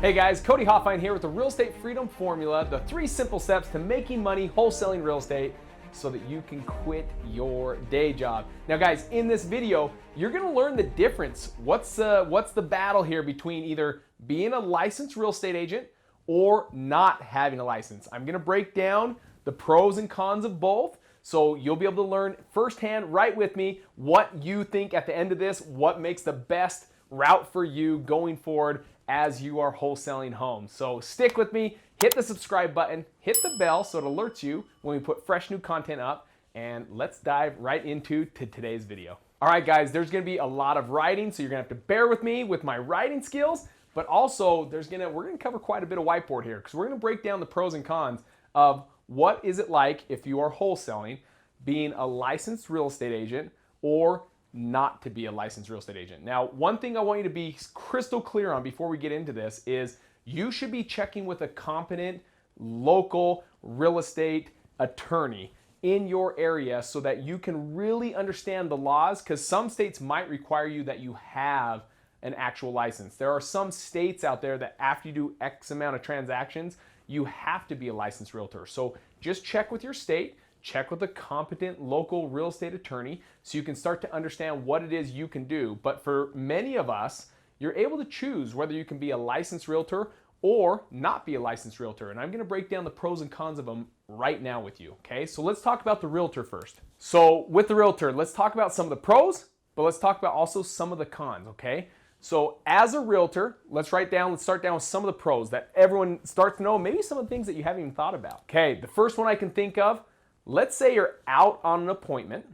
Hey guys, Cody Hofhine here with the Real Estate Freedom Formula, the 3 simple steps to making money wholesaling real estate so that you can quit your day job. Now guys, in this video, you're gonna learn the difference. What's the battle here between either being a licensed real estate agent or not having a license. I'm gonna break down the pros and cons of both, so you'll be able to learn firsthand right with me what you think at the end of this, what makes the best route for you going forward as you are wholesaling homes. So stick with me, hit the subscribe button, hit the bell so it alerts you when we put fresh new content up, and let's dive right into today's video. All right guys, there's gonna be a lot of writing, so you're gonna have to bear with me with my writing skills, but also we're gonna cover quite a bit of whiteboard here because we're gonna break down the pros and cons of what is it like if you are wholesaling, being a licensed real estate agent or not to be a licensed real estate agent. Now, one thing I want you to be crystal clear on before we get into this is you should be checking with a competent local real estate attorney in your area so that you can really understand the laws, because some states might require you that you have an actual license. There are some states out there that after you do X amount of transactions, you have to be a licensed realtor. So just check with your state. Check with a competent local real estate attorney so you can start to understand what it is you can do. But for many of us, you're able to choose whether you can be a licensed realtor or not be a licensed realtor. And I'm gonna break down the pros and cons of them right now with you, okay? So let's talk about the realtor first. So with the realtor, let's talk about some of the pros, but let's talk about also some of the cons, okay? So as a realtor, let's start down with some of the pros that everyone starts to know, maybe some of the things that you haven't even thought about. Okay, the first one I can think of, let's say you're out on an appointment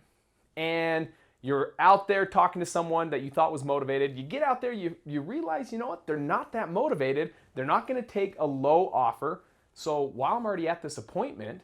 and you're out there talking to someone that you thought was motivated. You get out there, you realize, you know what, they're not that motivated. They're not gonna take a low offer. So while I'm already at this appointment,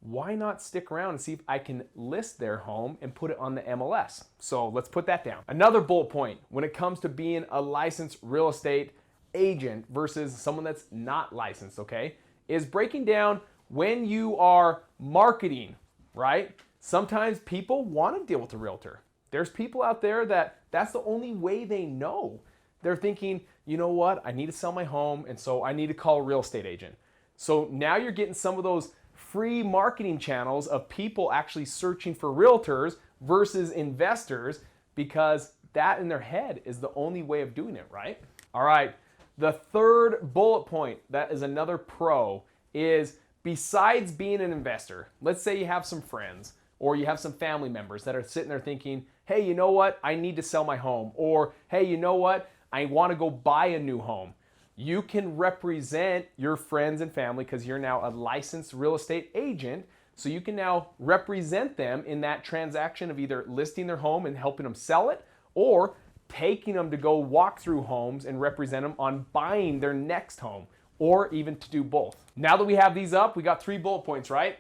why not stick around and see if I can list their home and put it on the MLS? So let's put that down. Another bullet point when it comes to being a licensed real estate agent versus someone that's not licensed, okay, is breaking down when you are marketing, right? Sometimes people want to deal with a realtor. There's people out there that's the only way they know. They're thinking, you know what, I need to sell my home, and so I need to call a real estate agent. So now you're getting some of those free marketing channels of people actually searching for realtors versus investors, because that in their head is the only way of doing it, right? All right, the third bullet point, that is another pro, is besides being an investor, let's say you have some friends or you have some family members that are sitting there thinking, hey, you know what? I need to sell my home. Or, hey, you know what? I want to go buy a new home. You can represent your friends and family because you're now a licensed real estate agent. So you can now represent them in that transaction of either listing their home and helping them sell it, or taking them to go walk through homes and represent them on buying their next home, or even to do both. Now that we have these up, we got 3 bullet points, right?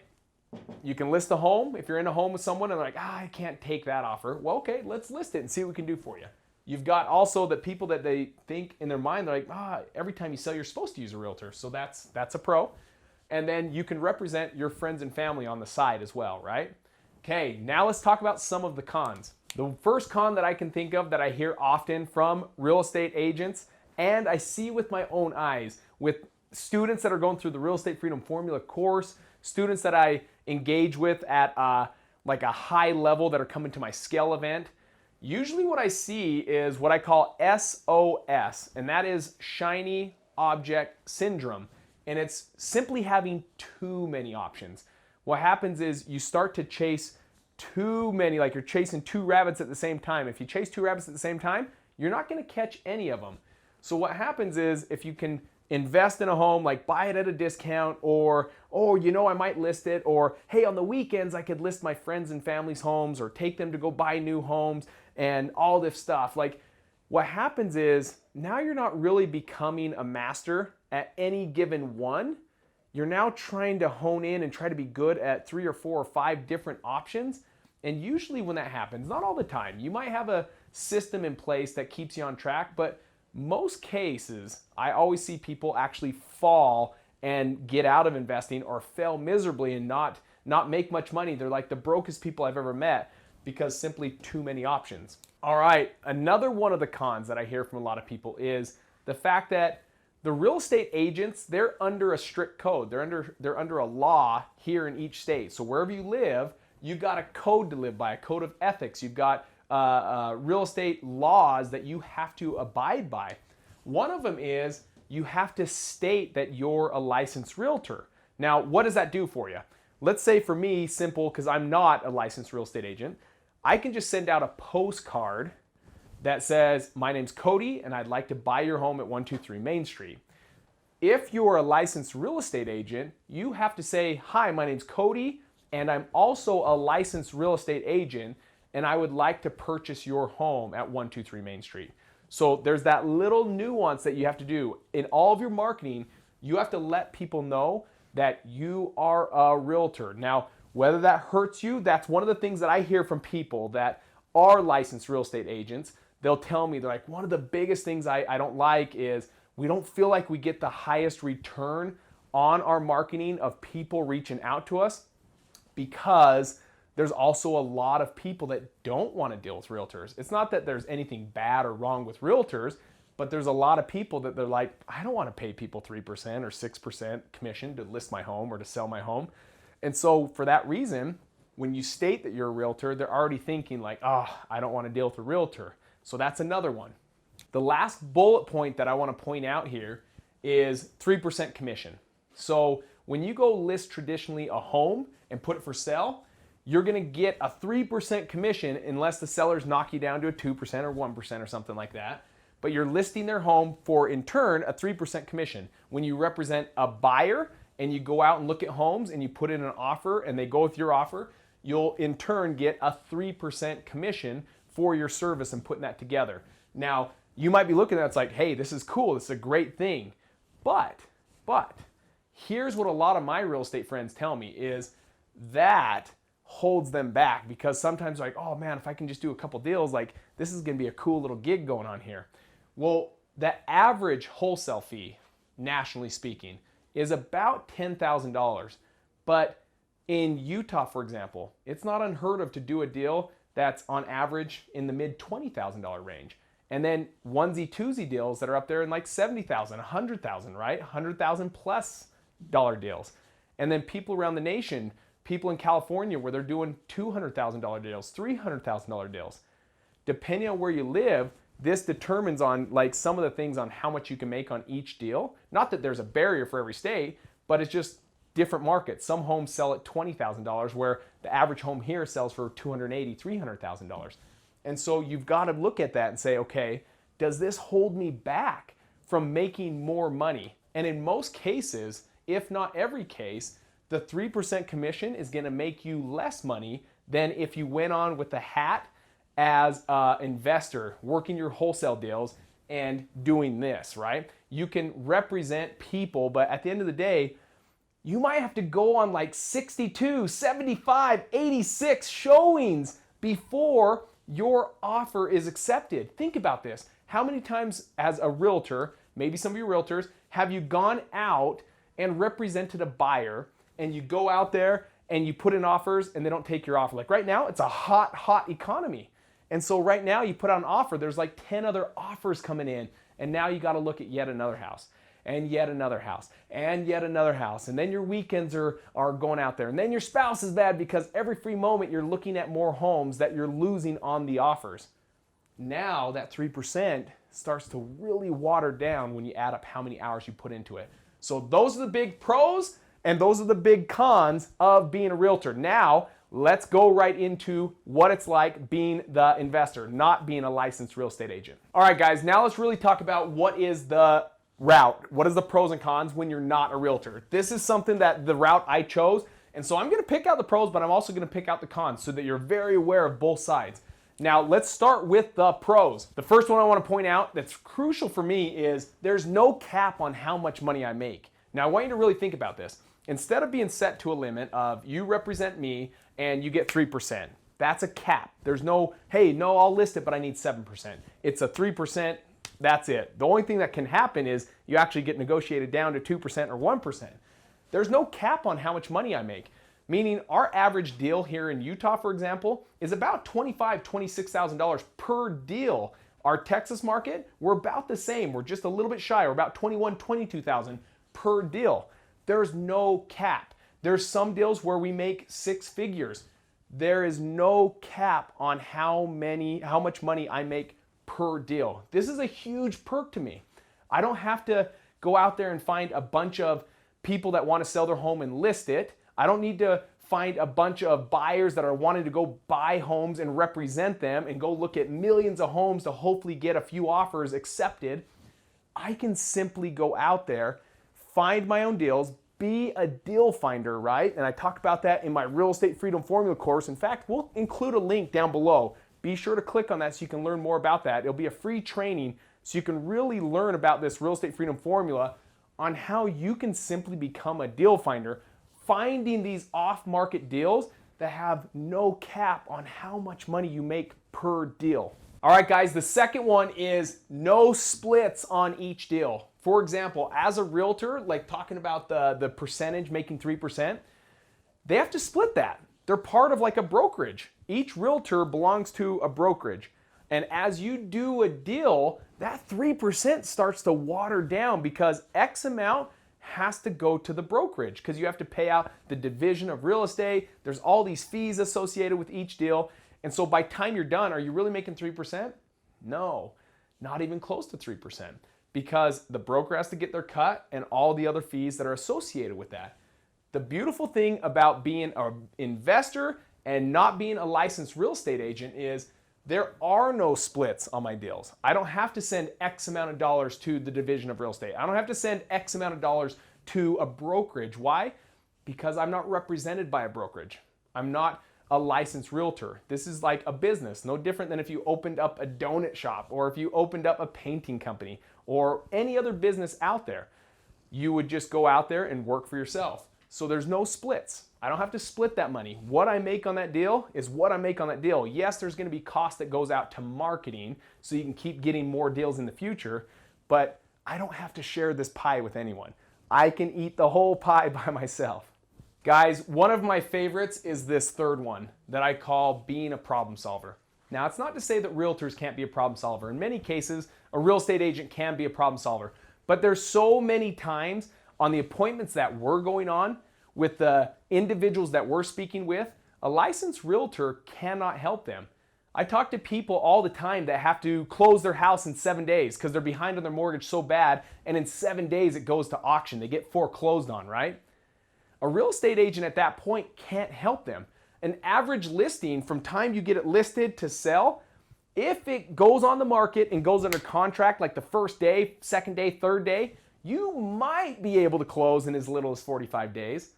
You can list a home. If you're in a home with someone and they're like, I can't take that offer. Well, okay, let's list it and see what we can do for you. You've got also the people that they think in their mind, they're like, every time you sell, you're supposed to use a realtor. So that's a pro. And then you can represent your friends and family on the side as well, right? Okay, now let's talk about some of the cons. The first con that I can think of that I hear often from real estate agents, and I see with my own eyes, with students that are going through the Real Estate Freedom Formula course, students that I engage with at like a high level that are coming to my scale event, usually what I see is what I call SOS, and that is shiny object syndrome. And it's simply having too many options. What happens is you start to chase too many, like you're chasing 2 rabbits at the same time. If you chase 2 rabbits at the same time, you're not gonna catch any of them. So what happens is if you can invest in a home, like buy it at a discount, or, oh, you know, I might list it, or hey, on the weekends I could list my friends and family's homes or take them to go buy new homes and all this stuff. Like what happens is now you're not really becoming a master at any given one. You're now trying to hone in and try to be good at 3 or 4 or 5 different options. And usually when that happens, not all the time, you might have a system in place that keeps you on track, but most cases, I always see people actually fall and get out of investing or fail miserably and not make much money. They're like the brokest people I've ever met because simply too many options. All right, another one of the cons that I hear from a lot of people is the fact that The real estate agents, they're under a strict code. They're under a law here in each state. So wherever you live, you've got a code to live by, a code of ethics. You've got real estate laws that you have to abide by. One of them is you have to state that you're a licensed realtor. Now, what does that do for you? Let's say for me, simple, because I'm not a licensed real estate agent, I can just send out a postcard that says, my name's Cody and I'd like to buy your home at 123 Main Street. If you're a licensed real estate agent, you have to say, hi, my name's Cody and I'm also a licensed real estate agent and I would like to purchase your home at 123 Main Street. So there's that little nuance that you have to do. In all of your marketing, you have to let people know that you are a realtor. Now, whether that hurts you, that's one of the things that I hear from people that are licensed real estate agents. They'll tell me, they're like, one of the biggest things I don't like is we don't feel like we get the highest return on our marketing of people reaching out to us because there's also a lot of people that don't want to deal with realtors. It's not that there's anything bad or wrong with realtors, but there's a lot of people that they're like, I don't want to pay people 3% or 6% commission to list my home or to sell my home. And so for that reason, when you state that you're a realtor, they're already thinking like, oh, I don't want to deal with a realtor. So that's another one. The last bullet point that I want to point out here is 3% commission. So when you go list traditionally a home and put it for sale, you're going to get a 3% commission unless the sellers knock you down to a 2% or 1% or something like that. But you're listing their home for, in turn, a 3% commission. When you represent a buyer and you go out and look at homes and you put in an offer and they go with your offer, you'll in turn get a 3% commission for your service and putting that together. Now, you might be looking at it, it's like, hey, this is cool, this is a great thing. But, here's what a lot of my real estate friends tell me is that holds them back because sometimes like, oh man, if I can just do a couple deals, like this is gonna be a cool little gig going on here. Well, the average wholesale fee, nationally speaking, is about $10,000. But in Utah, for example, it's not unheard of to do a deal that's on average in the mid $20,000 range. And then onesie twosie deals that are up there in like $70,000, $100,000, right? $100,000 plus dollar deals. And then people around the nation, people in California where they're doing $200,000 deals, $300,000 deals. Depending on where you live, this determines on like some of the things on how much you can make on each deal. Not that there's a barrier for every state, but it's just different markets. Some homes sell at $20,000 where the average home here sells for $280,000, $300,000. And so you've got to look at that and say, okay, does this hold me back from making more money? And in most cases, if not every case, the 3% commission is going to make you less money than if you went on with the hat as an investor, working your wholesale deals and doing this, right? You can represent people, but at the end of the day, you might have to go on like 62, 75, 86 showings before your offer is accepted. Think about this. How many times as a realtor, maybe some of your realtors, have you gone out and represented a buyer and you go out there and you put in offers and they don't take your offer? Like right now, it's a hot economy. And so right now you put out an offer, there's like 10 other offers coming in. And now you got to look at yet another house and yet another house and yet another house. And then your weekends are going out there. And then your spouse is bad because every free moment you're looking at more homes that you're losing on the offers. Now that 3% starts to really water down when you add up how many hours you put into it. So those are the big pros and those are the big cons of being a realtor. Now, let's go right into what it's like being the investor, not being a licensed real estate agent. All right, guys, now let's really talk about what is the route. What is the pros and cons when you're not a realtor? This is something that the route I chose. And so I'm going to pick out the pros, but I'm also going to pick out the cons so that you're very aware of both sides. Now, let's start with the pros. The first one I want to point out that's crucial for me is there's no cap on how much money I make. Now, I want you to really think about this. Instead of being set to a limit of you represent me and you get 3%, that's a cap. There's no, hey, no, I'll list it, but I need 7%. It's a 3%, that's it. The only thing that can happen is you actually get negotiated down to 2% or 1%. There's no cap on how much money I make. Meaning our average deal here in Utah, for example, is about $25,000, $26,000 per deal Our Texas market, we're about the same. We're just a little bit shy. We're about 21, 22,000 per deal. There's no cap. There's some deals where we make 6 figures. There is no cap on how much money I make per deal. This is a huge perk to me. I don't have to go out there and find a bunch of people that want to sell their home and list it. I don't need to find a bunch of buyers that are wanting to go buy homes and represent them and go look at millions of homes to hopefully get a few offers accepted. I can simply go out there, find my own deals, be a deal finder, right? And I talk about that in my Real Estate Freedom Formula course. In fact, we'll include a link down below. Be sure to click on that so you can learn more about that. It'll be a free training so you can really learn about this Real Estate Freedom Formula on how you can simply become a deal finder, finding these off-market deals that have no cap on how much money you make per deal. All right, guys, the second one is no splits on each deal. For example, as a realtor, like talking about the percentage making 3%, they have to split that. They're part of like a brokerage. Each realtor belongs to a brokerage. And as you do a deal, that 3% starts to water down because X amount has to go to the brokerage because you have to pay out the division of real estate. There's all these fees associated with each deal. And so by the time you're done, are you really making 3%? No, not even close to 3% because the broker has to get their cut and all the other fees that are associated with that. The beautiful thing about being an investor and not being a licensed real estate agent is there are no splits on my deals. I don't have to send X amount of dollars to the division of real estate. I don't have to send X amount of dollars to a brokerage. Why? Because I'm not represented by a brokerage. I'm not a licensed realtor. This is like a business, no different than if you opened up a donut shop or if you opened up a painting company or any other business out there. You would just go out there and work for yourself. So there's no splits. I don't have to split that money. What I make on that deal is what I make on that deal. Yes, there's going to be cost that goes out to marketing so you can keep getting more deals in the future, but I don't have to share this pie with anyone. I can eat the whole pie by myself. Guys, one of my favorites is this third one that I call being a problem solver. Now, it's not to say that realtors can't be a problem solver. In many cases, a real estate agent can be a problem solver. But there's so many times on the appointments that we're going on with the individuals that we're speaking with, a licensed realtor cannot help them. I talk to people all the time that have to close their house in 7 days because they're behind on their mortgage so bad, and in 7 days it goes to auction. They get foreclosed on, right? A real estate agent at that point can't help them. An average listing from time you get it listed to sell, if it goes on the market and goes under contract like the first day, second day, third day, you might be able to close in as little as 45 days.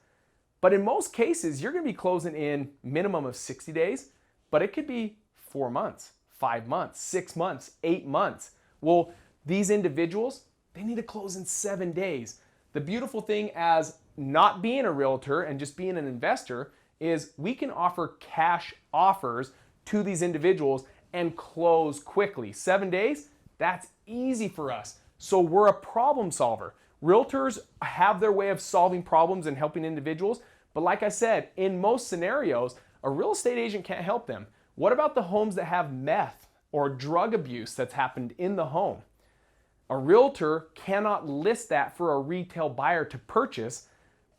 But in most cases, you're going to be closing in minimum of 60 days, but it could be 4 months, 5 months, 6 months, 8 months. Well, these individuals, they need to close in 7 days. The beautiful thing as not being a realtor and just being an investor is we can offer cash offers to these individuals and close quickly. 7 days, that's easy for us. So we're a problem solver. Realtors have their way of solving problems and helping individuals, but like I said, in most scenarios, a real estate agent can't help them. What about the homes that have meth or drug abuse that's happened in the home? A realtor cannot list that for a retail buyer to purchase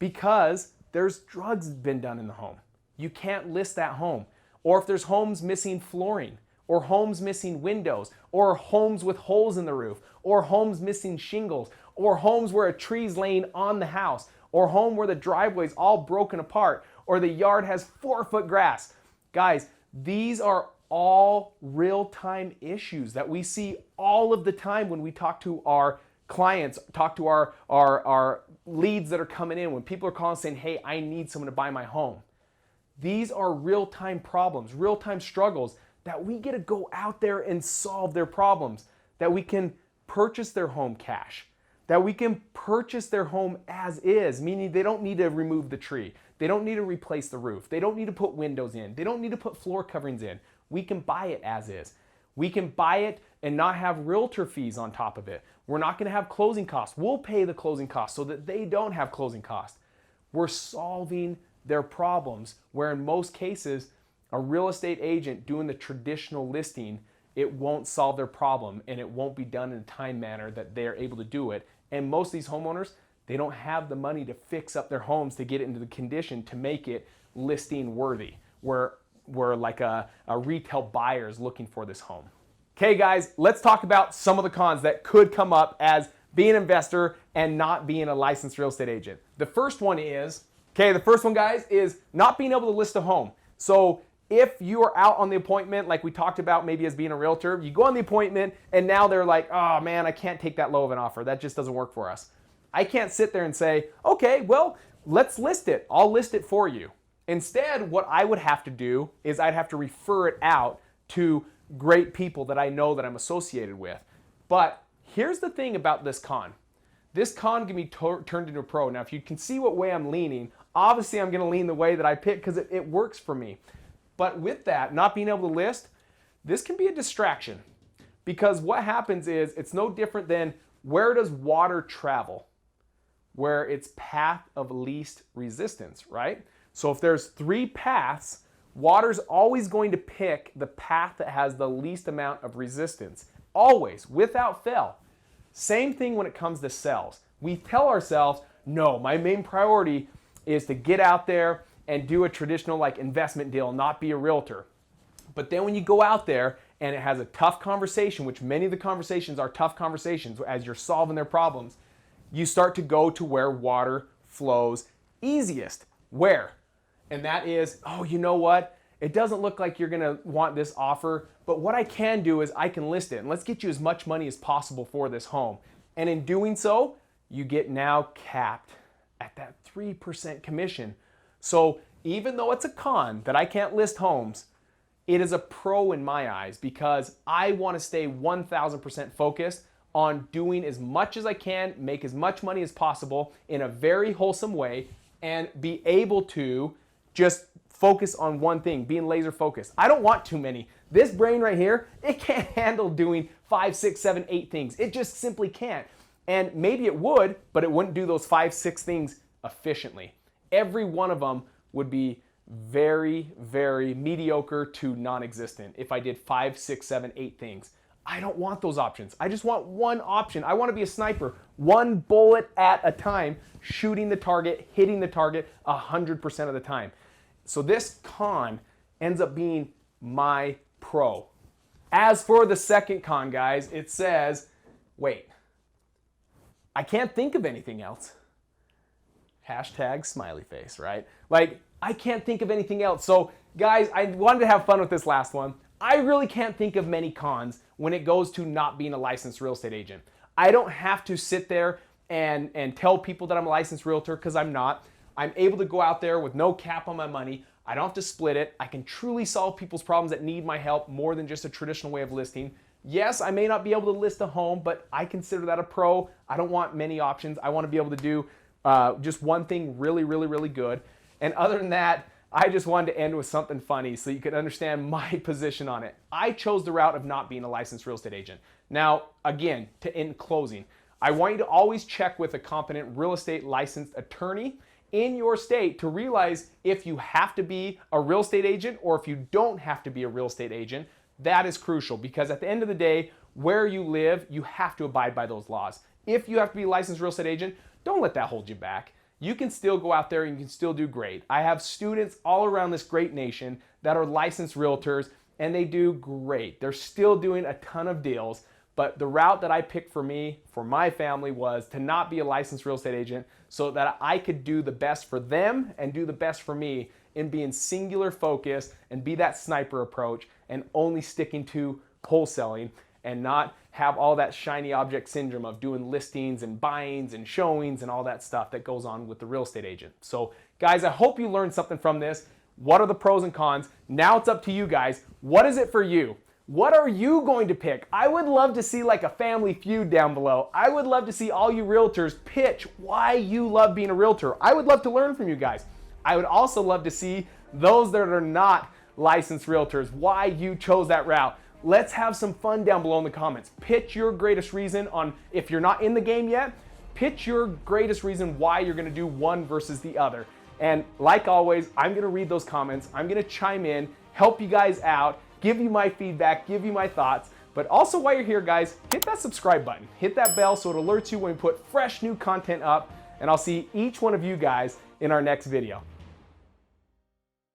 because there's drugs been done in the home. You can't list that home. Or if there's homes missing flooring, or homes missing windows, or homes with holes in the roof, or homes missing shingles, or homes where a tree's laying on the house, or home where the driveway's all broken apart, or the yard has 4-foot grass. Guys, these are all real-time issues that we see all of the time when we talk to our clients, talk to our leads that are coming in, when people are calling saying, hey, I need someone to buy my home. These are real-time problems, real-time struggles that we get to go out there and solve their problems, that we can purchase their home cash, that we can purchase their home as is, meaning they don't need to remove the tree. They don't need to replace the roof. They don't need to put windows in. They don't need to put floor coverings in. We can buy it as is. We can buy it and not have realtor fees on top of it. We're not going to have closing costs. We'll pay the closing costs so that they don't have closing costs. We're solving their problems, where in most cases, a real estate agent doing the traditional listing it won't solve their problem, and it won't be done in a time manner that they're able to do it. And most of these homeowners, they don't have the money to fix up their homes to get it into the condition to make it listing worthy, where like a retail buyer is looking for this home. Okay guys, let's talk about some of the cons that could come up as being an investor and not being a licensed real estate agent. The first one is, guys, is not being able to list a home. So if you are out on the appointment, like we talked about maybe as being a realtor, you go on the appointment and now they're like, oh man, I can't take that low of an offer. That just doesn't work for us. I can't sit there and say, okay, well, let's list it. I'll list it for you. Instead, what I would have to do is I'd have to refer it out to great people that I know that I'm associated with. But here's the thing about this con. This con can be turned into a pro. Now, if you can see what way I'm leaning, obviously I'm gonna lean the way that I pick because it works for me. But with that, not being able to list, this can be a distraction. Because what happens is, it's no different than where does water travel? Where it's path of least resistance, right? So if there's 3 paths, water's always going to pick the path that has the least amount of resistance. Always, without fail. Same thing when it comes to sales. We tell ourselves, no, my main priority is to get out there and do a traditional like investment deal, not be a realtor. But then when you go out there and it has a tough conversation, which many of the conversations are tough conversations as you're solving their problems, you start to go to where water flows easiest. Where? And that is, oh, you know what? It doesn't look like you're gonna want this offer, but what I can do is I can list it and let's get you as much money as possible for this home. And in doing so, you get now capped at that 3% commission. So even though it's a con that I can't list homes, it is a pro in my eyes because I wanna stay 1000% focused on doing as much as I can, make as much money as possible in a very wholesome way, and be able to just focus on one thing, being laser focused. I don't want too many. This brain right here, it can't handle doing 5, 6, 7, 8 things. It just simply can't. And maybe it would, but it wouldn't do those 5, 6 things efficiently. Every one of them would be very, very mediocre to non-existent if I did 5, 6, 7, 8 things. I don't want those options. I just want one option. I want to be a sniper, one bullet at a time, shooting the target, hitting the target 100% of the time. So this con ends up being my pro. As for the second con, guys, it says, wait, I can't think of anything else. Hashtag smiley face, right? Like, I can't think of anything else. So guys, I wanted to have fun with this last one. I really can't think of many cons when it goes to not being a licensed real estate agent. I don't have to sit there and tell people that I'm a licensed realtor because I'm not. I'm able to go out there with no cap on my money. I don't have to split it. I can truly solve people's problems that need my help more than just a traditional way of listing. Yes, I may not be able to list a home, but I consider that a pro. I don't want many options. I want to be able to do just one thing really, really, really good. And other than that, I just wanted to end with something funny so you could understand my position on it. I chose the route of not being a licensed real estate agent. Now, again, in closing, I want you to always check with a competent real estate licensed attorney in your state to realize if you have to be a real estate agent or if you don't have to be a real estate agent. That is crucial because at the end of the day, where you live, you have to abide by those laws. If you have to be a licensed real estate agent, don't let that hold you back. You can still go out there and you can still do great. I have students all around this great nation that are licensed realtors and they do great. They're still doing a ton of deals, but the route that I picked for me, for my family, was to not be a licensed real estate agent so that I could do the best for them and do the best for me in being singular focused and be that sniper approach and only sticking to wholesaling and not have all that shiny object syndrome of doing listings and buyings and showings and all that stuff that goes on with the real estate agent. So guys, I hope you learned something from this. What are the pros and cons? Now it's up to you guys. What is it for you? What are you going to pick? I would love to see like a family feud down below. I would love to see all you realtors pitch why you love being a realtor. I would love to learn from you guys. I would also love to see those that are not licensed realtors, why you chose that route. Let's have some fun down below in the comments. Pitch your greatest reason on, if you're not in the game yet, pitch your greatest reason why you're gonna do one versus the other. And like always, I'm gonna read those comments. I'm gonna chime in, help you guys out, give you my feedback, give you my thoughts. But also while you're here, guys, hit that subscribe button. Hit that bell so it alerts you when we put fresh new content up, and I'll see each one of you guys in our next video.